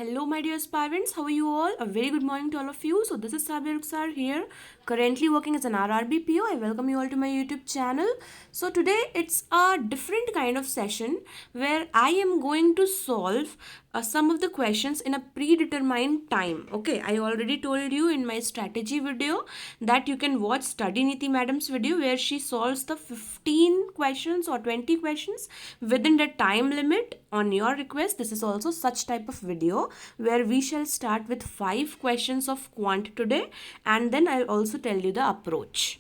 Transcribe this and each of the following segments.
Hello, my dear aspirants. How are you all? A very good morning to all of you. So, this is Sabir Rukhsar here, currently working as an RRBPO. I welcome you all to my YouTube channel. So, today it's a different kind of session where I am going to solve some of the questions in a predetermined time. Okay, I already told you in my strategy video that you can watch Study Niti Madam's video where she solves the 15 questions or 20 questions within the time limit on your request. This is also such type of video where we shall start with 5 questions of quant today, and then I'll also tell you the approach.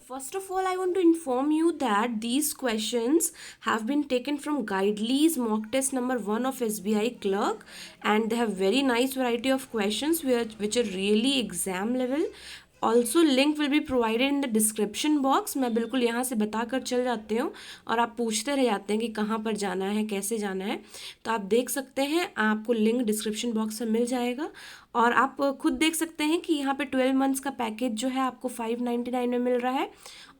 First of all, I want to inform you that these questions have been taken from Guidely's mock test number 1 of SBI clerk, and they have very nice variety of questions which are really exam level. Also link will be provided in the description box. मैं बिल्कुल यहाँ से बता कर चल जाती हूँ और आप पूछते रह जाते हैं कि कहाँ पर जाना है, कैसे जाना है, तो आप देख सकते हैं. आपको लिंक डिस्क्रिप्शन बॉक्स में मिल जाएगा और आप खुद देख सकते हैं कि यहाँ पे 12 मंथ्स का पैकेज जो है आपको 599 में मिल रहा है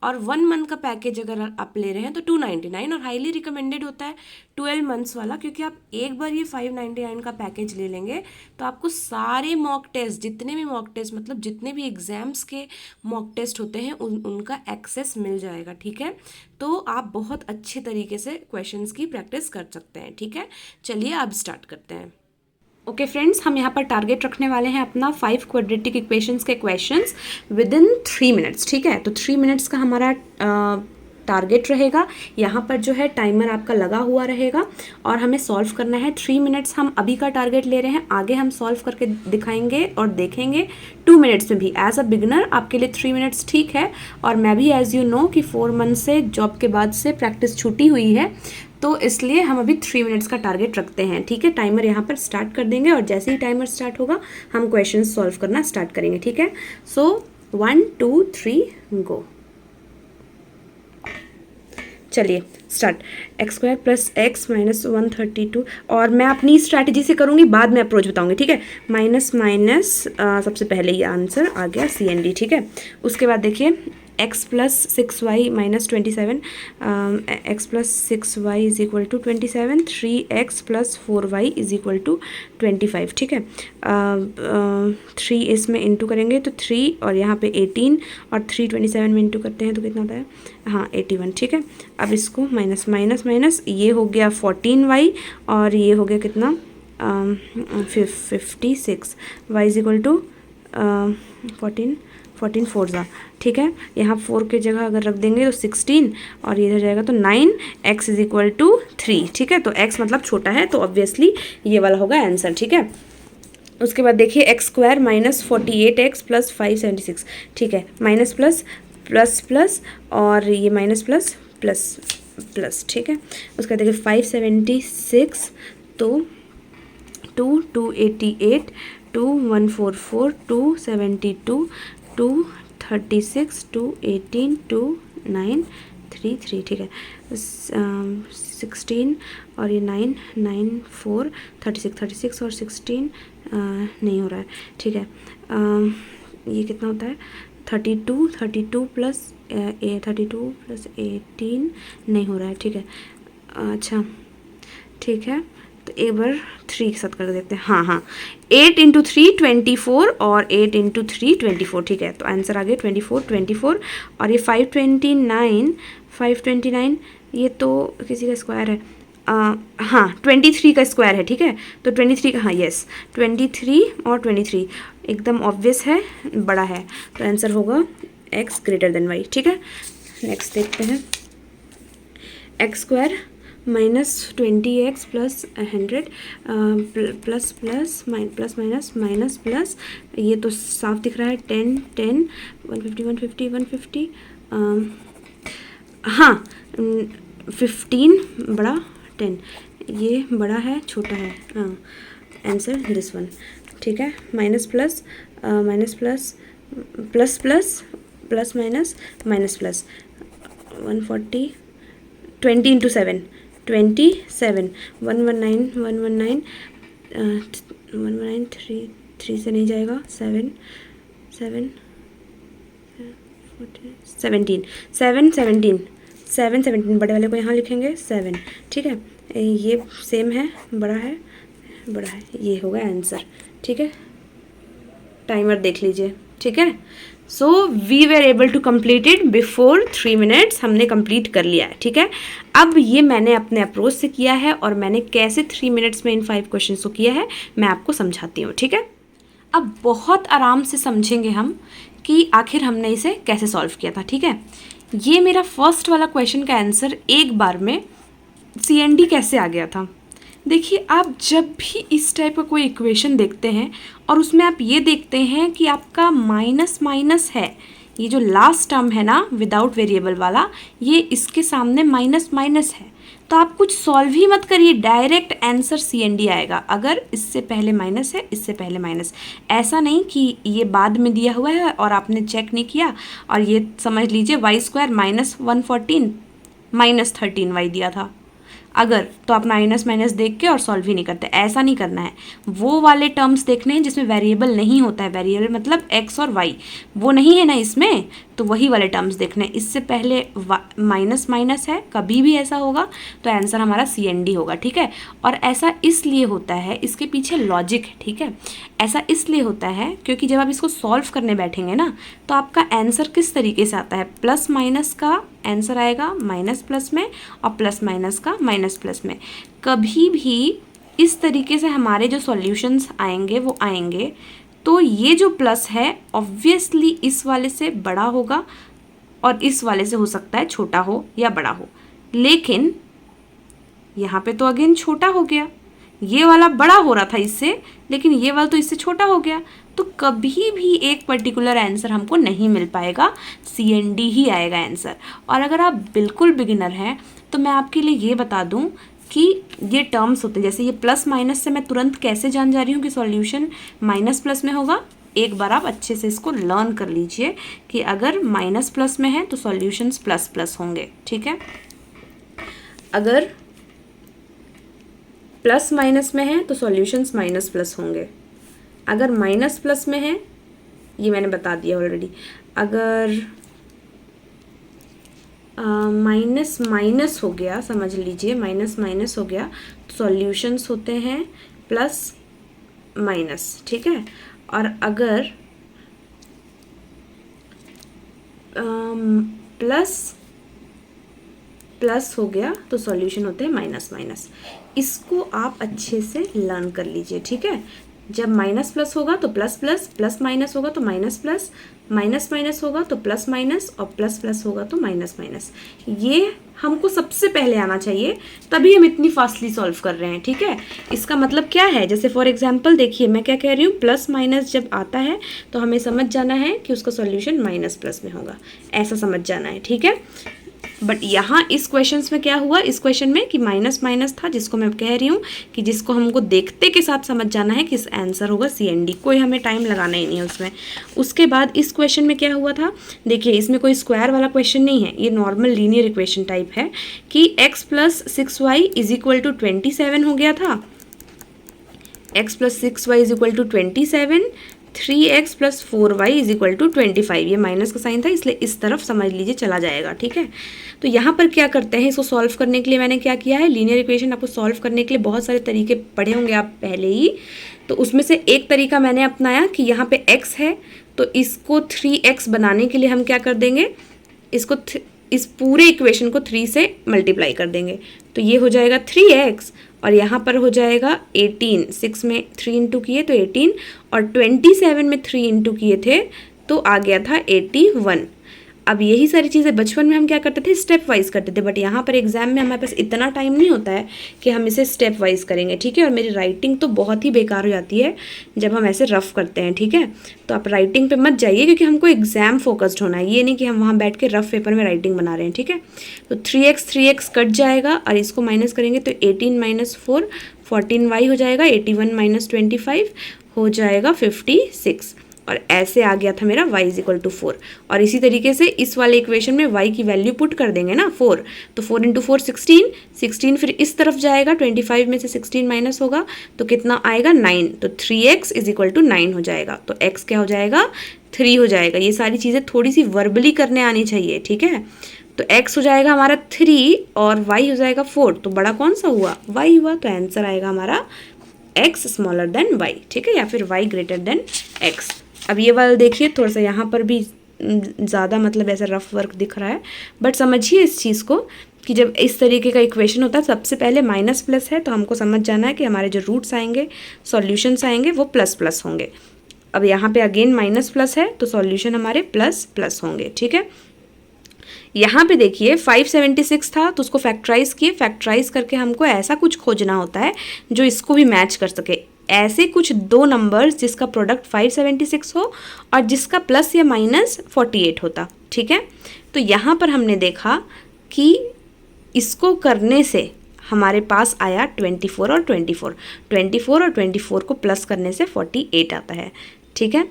और 1 मंथ का पैकेज अगर आप ले रहे हैं तो 299, और हाईली रिकमेंडेड होता है 12 मंथ्स वाला, क्योंकि आप एक बार ये 599 का पैकेज ले लेंगे तो आपको सारे मॉक टेस्ट, जितने भी मॉक टेस्ट मतलब जितने भी एग्जाम्स के मॉक टेस्ट होते हैं उनका एक्सेस मिल जाएगा. ठीक है, तो आप बहुत अच्छे तरीके से क्वेश्चंस की प्रैक्टिस कर सकते हैं. ठीक है, चलिए अब स्टार्ट करते हैं. ओके फ्रेंड्स, हम यहाँ पर टारगेट रखने वाले हैं अपना 5 क्वाड्रेटिक इक्वेशंस के क्वेश्चंस विद इन 3 मिनट्स. ठीक है, तो 3 मिनट्स का हमारा टारगेट रहेगा. यहाँ पर जो है टाइमर आपका लगा हुआ रहेगा और हमें सॉल्व करना है. 3 मिनट्स हम अभी का टारगेट ले रहे हैं, आगे हम सॉल्व करके दिखाएंगे और देखेंगे 2 मिनट्स में भी. एज अ बिगनर आपके लिए 3 मिनट्स ठीक है, और मैं भी एज यू नो कि 4 मंथ से जॉब के बाद से प्रैक्टिस छूटी हुई है, तो इसलिए हम अभी 3 मिनट्स का टारगेट रखते हैं. ठीक है, टाइमर यहाँ पर स्टार्ट कर देंगे और जैसे ही टाइमर स्टार्ट होगा हम क्वेश्चन सॉल्व करना स्टार्ट करेंगे. ठीक है, सो 1 2 3 गो. चलिए start. X square plus x minus 132, और मैं अपनी स्ट्रैटेजी से करूँगी, बाद में अप्रोच बताऊँगी. ठीक है, माइनस माइनस सबसे पहले ये आंसर आ गया CND. ठीक है, उसके बाद देखिए x plus 6y minus 27, x plus 6y is equal to 27, 3x plus 4y is equal to 25. ठीक है, 3 इसमें इंटू करेंगे तो 3 और यहाँ पे 18 और 3 27 में इंटू करते हैं तो कितना होता है, हाँ 81. ठीक है, अब इसको माइनस माइनस माइनस, ये हो गया 14y और ये हो गया कितना 56, y इज इक्वल टू 14 4 ज़ा. ठीक है, यहाँ 4 की जगह अगर रख देंगे तो 16 और इधर जाएगा तो 9, x इज इक्वल टू 3. ठीक है, तो x मतलब छोटा है तो ऑब्वियसली ये वाला होगा आंसर. ठीक है, उसके बाद देखिए x square minus 48x plus 576. ठीक है, माइनस प्लस प्लस प्लस और ये माइनस प्लस प्लस प्लस. ठीक है, उसके बाद देखिए 576 तो 288 2144 272 236 218 2933. ठीक है, 16 और ये 9 9 4 36 और 16 नहीं हो रहा है. ठीक है, ये कितना होता है 32 प्लस 32 प्लस 18 नहीं हो रहा है. ठीक है, अच्छा ठीक है, तो एक बार 3 के साथ कर देखते हैं. हाँ 8 इंटू 3 24 और 8 इंटू 3 24. ठीक है, तो आंसर आ गया 24 और ये 529 ये तो किसी का स्क्वायर है. हाँ 23 का स्क्वायर है. ठीक है, तो 23 का, हाँ यस 23 और 23 एकदम ऑब्वियस है, बड़ा है, तो आंसर होगा x ग्रेटर देन y. ठीक है, नेक्स्ट देखते हैं. X square minus 20x plus 100 plus plus minus minus plus, ये तो साफ दिख रहा है 10 10 150 150 हाँ 15 बड़ा 10, ये बड़ा है छोटा है, हाँ आंसर दिस वन. ठीक है, minus plus minus plus plus plus plus minus minus plus 140 20 into 7 27 119 3 से नहीं जाएगा 7 17 बड़े वाले को यहाँ लिखेंगे 7. ठीक है, ये सेम है, बड़ा है बड़ा है, ये होगा आंसर। ठीक है, टाइमर देख लीजिए। ठीक है, so we were able to complete it before 3 minutes, हमने कंप्लीट कर लिया है। ठीक है, अब ये मैंने अपने अप्रोच से किया है और मैंने कैसे 3 मिनट्स में इन 5 क्वेश्चन को किया है मैं आपको समझाती हूँ। ठीक है, अब बहुत आराम से समझेंगे हम कि आखिर हमने इसे कैसे सॉल्व किया था। ठीक है, ये मेरा फर्स्ट वाला क्वेश्चन का आंसर एक बार में CND कैसे आ गया था। देखिए, आप जब भी इस टाइप का कोई इक्वेशन देखते हैं और उसमें आप ये देखते हैं कि आपका माइनस माइनस है, ये जो लास्ट टर्म है ना विदाउट वेरिएबल वाला, ये इसके सामने माइनस माइनस है, तो आप कुछ सॉल्व ही मत करिए, डायरेक्ट आंसर CND आएगा। अगर इससे पहले माइनस है, इससे पहले माइनस, ऐसा नहीं कि ये बाद में दिया हुआ है और आपने चेक नहीं किया और ये समझ लीजिए y² माइनस 114 माइनस 13y दिया था, अगर तो आप माइनस माइनस देख के और सॉल्व ही नहीं करते, ऐसा नहीं करना है। वो वाले टर्म्स देखने हैं जिसमें वेरिएबल नहीं होता है, वेरिएबल मतलब x और y, वो नहीं है ना इसमें, तो वही वाले टर्म्स देखने हैं। इससे पहले माइनस माइनस है, कभी भी ऐसा होगा तो आंसर हमारा CND होगा। ठीक है, और ऐसा इसलिए होता है, इसके पीछे लॉजिक है। ठीक है, ऐसा इसलिए होता है क्योंकि जब आप इसको सॉल्व करने बैठेंगे ना तो आपका आंसर किस तरीके से आता है, प्लस माइनस का आंसर आएगा माइनस प्लस में और प्लस माइनस का माइनस प्लस में। कभी भी इस तरीके से हमारे जो सॉल्यूशंस आएंगे वो आएंगे, तो ये जो प्लस है ऑब्वियसली इस वाले से बड़ा होगा और इस वाले से हो सकता है छोटा हो या बड़ा हो, लेकिन यहाँ पे तो अगेन छोटा हो गया, ये वाला बड़ा हो रहा था इससे, लेकिन ये वाला तो इससे छोटा हो गया, तो कभी भी एक पर्टिकुलर आंसर हमको नहीं मिल पाएगा, CND ही आएगा आंसर। और अगर आप बिल्कुल बिगिनर हैं तो मैं आपके लिए ये बता दूं कि ये टर्म्स होते हैं, जैसे ये प्लस माइनस से मैं तुरंत कैसे जान जा रही हूँ कि सॉल्यूशन माइनस प्लस में होगा। एक बार आप अच्छे से इसको लर्न कर लीजिए कि अगर माइनस प्लस में है तो सॉल्यूशंस प्लस प्लस होंगे। ठीक है, अगर प्लस माइनस में है तो सॉल्यूशंस माइनस प्लस होंगे, अगर माइनस प्लस में है, ये मैंने बता दिया ऑलरेडी, अगर माइनस माइनस हो गया, समझ लीजिए माइनस माइनस हो गया, तो सॉल्यूशंस होते हैं प्लस माइनस। ठीक है, और अगर प्लस प्लस हो गया तो सॉल्यूशन होते हैं माइनस माइनस। इसको आप अच्छे से लर्न कर लीजिए। ठीक है, जब माइनस प्लस होगा तो प्लस प्लस, प्लस माइनस होगा तो माइनस प्लस, माइनस माइनस होगा तो प्लस माइनस और प्लस प्लस होगा तो माइनस माइनस। ये हमको सबसे पहले आना चाहिए, तभी हम इतनी फास्टली सॉल्व कर रहे हैं। ठीक है, इसका मतलब क्या है, जैसे फॉर एग्जांपल देखिए मैं क्या कह रही हूँ, प्लस माइनस जब आता है तो हमें समझ जाना है कि उसका सॉल्यूशन माइनस प्लस में होगा, ऐसा समझ जाना है। ठीक है, बट यहाँ इस क्वेश्चन में क्या हुआ, इस क्वेश्चन में कि माइनस माइनस था, जिसको मैं कह रही हूँ कि जिसको हमको देखते के साथ समझ जाना है कि इस आंसर होगा CND, कोई हमें टाइम लगाना ही नहीं है उसमें। उसके बाद इस क्वेश्चन में क्या हुआ था, देखिए इसमें कोई स्क्वायर वाला क्वेश्चन नहीं है, ये नॉर्मल लीनियर इक्वेशन टाइप है कि x + 6y = 27 हो गया था, x + 6y = 27, 3x + 4y = 25, ये माइनस का साइन था इसलिए इस तरफ समझ लीजिए चला जाएगा। ठीक है, तो यहाँ पर क्या करते हैं, इसको सॉल्व करने के लिए मैंने क्या किया है, लीनियर इक्वेशन आपको सॉल्व करने के लिए बहुत सारे तरीके पढ़े होंगे आप पहले ही, तो उसमें से एक तरीका मैंने अपनाया कि यहाँ पे x है तो इसको 3x बनाने के लिए हम क्या कर देंगे, इसको इस पूरे इक्वेशन को 3 से मल्टीप्लाई कर देंगे, तो ये हो जाएगा 3x और यहाँ पर हो जाएगा 18, 6 में 3 इंटू किए तो 18 और 27 में 3 इंटू किए थे तो आ गया था 81। अब यही सारी चीज़ें बचपन में हम क्या करते थे, स्टेप वाइज करते थे, बट यहाँ पर एग्जाम में हमारे पास इतना टाइम नहीं होता है कि हम इसे स्टेप वाइज करेंगे। ठीक है, और मेरी राइटिंग तो बहुत ही बेकार हो जाती है जब हम ऐसे रफ करते हैं। ठीक है, तो आप राइटिंग पे मत जाइए क्योंकि हमको एग्जाम फोकस्ड होना है, ये नहीं कि हम वहाँ बैठ के रफ पेपर में राइटिंग बना रहे हैं। ठीक है, तो 3x कट जाएगा और इसको माइनस करेंगे तो 18 - 4 14y हो जाएगा, 81 - 25 हो जाएगा 56, और ऐसे आ गया था मेरा y = 4। और इसी तरीके से इस वाले इक्वेशन में y की वैल्यू पुट कर देंगे ना 4, तो 4 × 4 16, 16 फिर इस तरफ जाएगा, 25 में से 16 माइनस होगा तो कितना आएगा 9, तो 3x = 9 हो जाएगा, तो x क्या हो जाएगा 3 हो जाएगा। ये सारी चीज़ें थोड़ी सी वर्बली करने आनी चाहिए। ठीक है, तो x हो जाएगा हमारा 3 और y हो जाएगा 4, तो बड़ा कौन सा हुआ, y हुआ, तो आंसर आएगा हमारा x स्मॉलर देन y, ठीक है, या फिर y ग्रेटर देन x। अब ये वाला देखिए, थोड़ा सा यहाँ पर भी ज़्यादा मतलब ऐसा रफ वर्क दिख रहा है, बट समझिए इस चीज़ को कि जब इस तरीके का इक्वेशन होता है सबसे पहले माइनस प्लस है, तो हमको समझ जाना है कि हमारे जो रूट्स आएंगे, सॉल्यूशंस आएंगे, वो प्लस प्लस होंगे। अब यहाँ पे अगेन माइनस प्लस है तो सॉल्यूशन हमारे प्लस प्लस होंगे, ठीक है। यहाँ पे देखिए 576 था तो उसको फैक्टराइज किए, फैक्टराइज करके हमको ऐसा कुछ खोजना होता है जो इसको भी मैच कर सके। ऐसे कुछ दो नंबर्स जिसका प्रोडक्ट 576 हो और जिसका प्लस या माइनस 48 होता, ठीक है। तो यहाँ पर हमने देखा कि इसको करने से हमारे पास आया 24 और 24, 24 और 24 को प्लस करने से 48 आता है, ठीक है।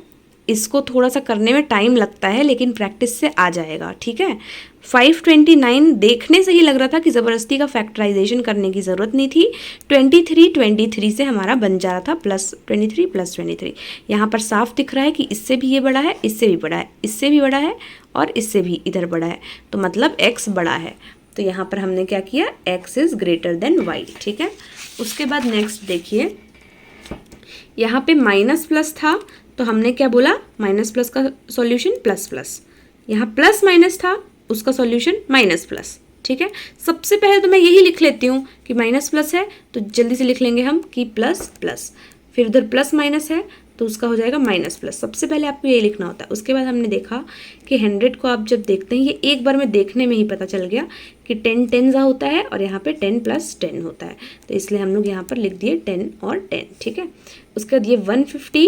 इसको थोड़ा सा करने में टाइम लगता है लेकिन प्रैक्टिस से आ जाएगा, ठीक है। 529 देखने से ही लग रहा था कि ज़बरदस्ती का फैक्टराइजेशन करने की ज़रूरत नहीं थी। 23 से हमारा बन जा रहा था प्लस 23 यहाँ पर साफ दिख रहा है कि इससे भी ये बड़ा है, इससे भी बड़ा है, इससे भी बड़ा है और इससे भी इधर बड़ा है, तो मतलब x बड़ा है। तो यहाँ पर हमने क्या किया, x is greater than y, ठीक है। उसके बाद नेक्स्ट देखिए, यहाँ पे माइनस प्लस था तो हमने क्या बोला, माइनस प्लस का सॉल्यूशन प्लस प्लस, यहाँ प्लस माइनस था उसका सॉल्यूशन माइनस प्लस, ठीक है। सबसे पहले तो मैं यही लिख लेती हूँ कि माइनस प्लस है तो जल्दी से लिख लेंगे हम कि प्लस प्लस, फिर उधर प्लस माइनस है तो उसका हो जाएगा माइनस प्लस। सबसे पहले आपको ये लिखना होता है। उसके बाद हमने देखा कि 100 को आप जब देखते हैं, ये एक बार में देखने में ही पता चल गया कि 10 10 होता है और यहाँ पे 10 + 10 होता है, तो इसलिए हम लोग यहाँ पर लिख दिए 10 और 10, ठीक है। उसके बाद ये 150,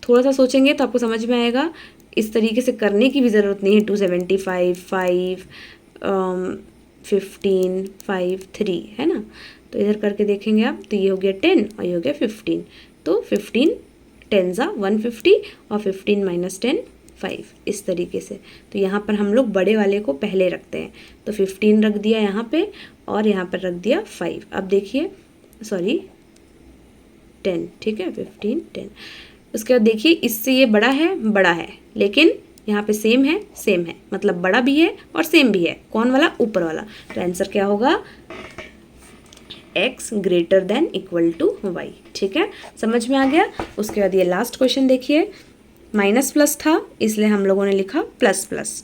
थोड़ा सा सोचेंगे तो आपको समझ में आएगा, इस तरीके से करने की भी ज़रूरत नहीं है। 275 5 15 5 3 है ना, तो इधर करके देखेंगे आप तो ये हो गया 10 और ये हो गया 15, तो 15 10 150 और 15 - 10 5, इस तरीके से। तो यहाँ पर हम लोग बड़े वाले को पहले रखते हैं, तो 15 रख दिया यहाँ पे और यहाँ पर रख दिया 5। अब देखिए, सॉरी 10, ठीक है, 15 10। उसके बाद देखिए इससे ये बड़ा है लेकिन यहाँ पे सेम है, मतलब बड़ा भी है और सेम भी है। कौन वाला, ऊपर वाला। तो आंसर क्या होगा, x greater than equal to y, ठीक है, समझ में आ गया। उसके बाद ये लास्ट क्वेश्चन देखिए, माइनस प्लस था इसलिए हम लोगों ने लिखा प्लस प्लस।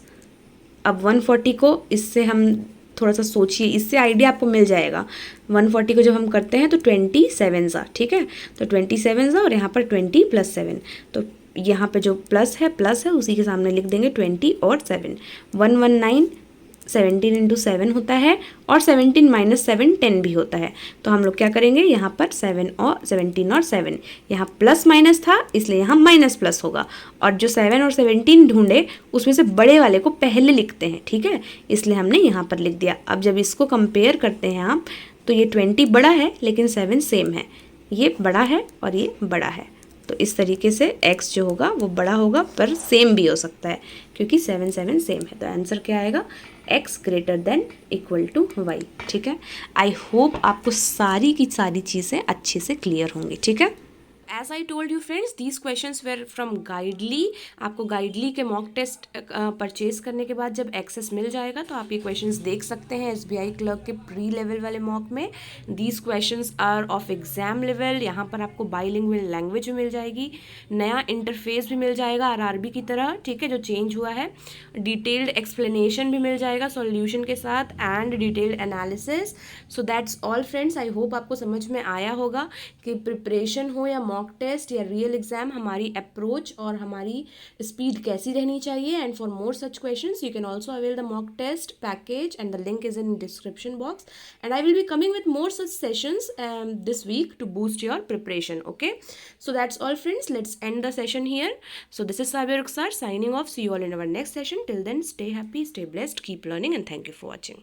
अब 140 को इससे हम थोड़ा सा सोचिए, इससे आइडिया आपको मिल जाएगा। 140 को जब हम करते हैं तो 27 ठीक है, तो 27 और यहाँ पर 20 + 7, तो यहाँ पे जो प्लस है उसी के सामने लिख देंगे 20 और 7। 119 17 × 7 होता है और 17 - 7 10 भी होता है। तो हम लोग क्या करेंगे, यहाँ पर 17 और 7, यहाँ प्लस माइनस था इसलिए यहाँ माइनस प्लस होगा, और जो 7 और 17 ढूंढे उसमें से बड़े वाले को पहले लिखते हैं, ठीक है, इसलिए हमने यहाँ पर लिख दिया। अब जब इसको कंपेयर करते हैं आप तो ये 20 बड़ा है लेकिन 7 सेम है, ये बड़ा है और ये बड़ा है, तो इस तरीके से x जो होगा वो बड़ा होगा पर सेम भी हो सकता है क्योंकि 7 7 सेम है। तो आंसर क्या आएगा, x greater than equal to y, ठीक है। आई होप आपको सारी की सारी चीज़ें अच्छे से क्लियर होंगी, ठीक है। As I told you friends, these questions were from Guidely. आपको गाइडली के मॉक टेस्ट परचेज करने के बाद जब एक्सेस मिल जाएगा तो आप ये क्वेश्चंस देख सकते हैं SBI क्लर्क के प्री लेवल वाले मॉक में। These questions are of exam level. यहाँ पर आपको बाइलिंगुअल लैंग्वेज भी मिल जाएगी, नया इंटरफेस भी मिल जाएगा RRB की तरह, ठीक है, जो चेंज हुआ है। डिटेल्ड एक्सप्लेनेशन भी मिल जाएगा सॉल्यूशन के साथ and detailed analysis. So that's all friends, I hope आपको समझ में आया होगा कि प्रिपरेशन हो या मॉक टेस्ट या रियल एग्जाम, हमारी अप्रोच और हमारी स्पीड कैसी रहनी चाहिए। And for more such questions you can also avail the mock test package and the link is in description box, and I will be coming with more such sessions this week to boost your preparation. Okay, so that's all friends, let's end the session here. So this is Sabir Rukhsar signing off. See you all in our next session. Till then, stay happy, stay blessed, keep learning, and thank you for watching.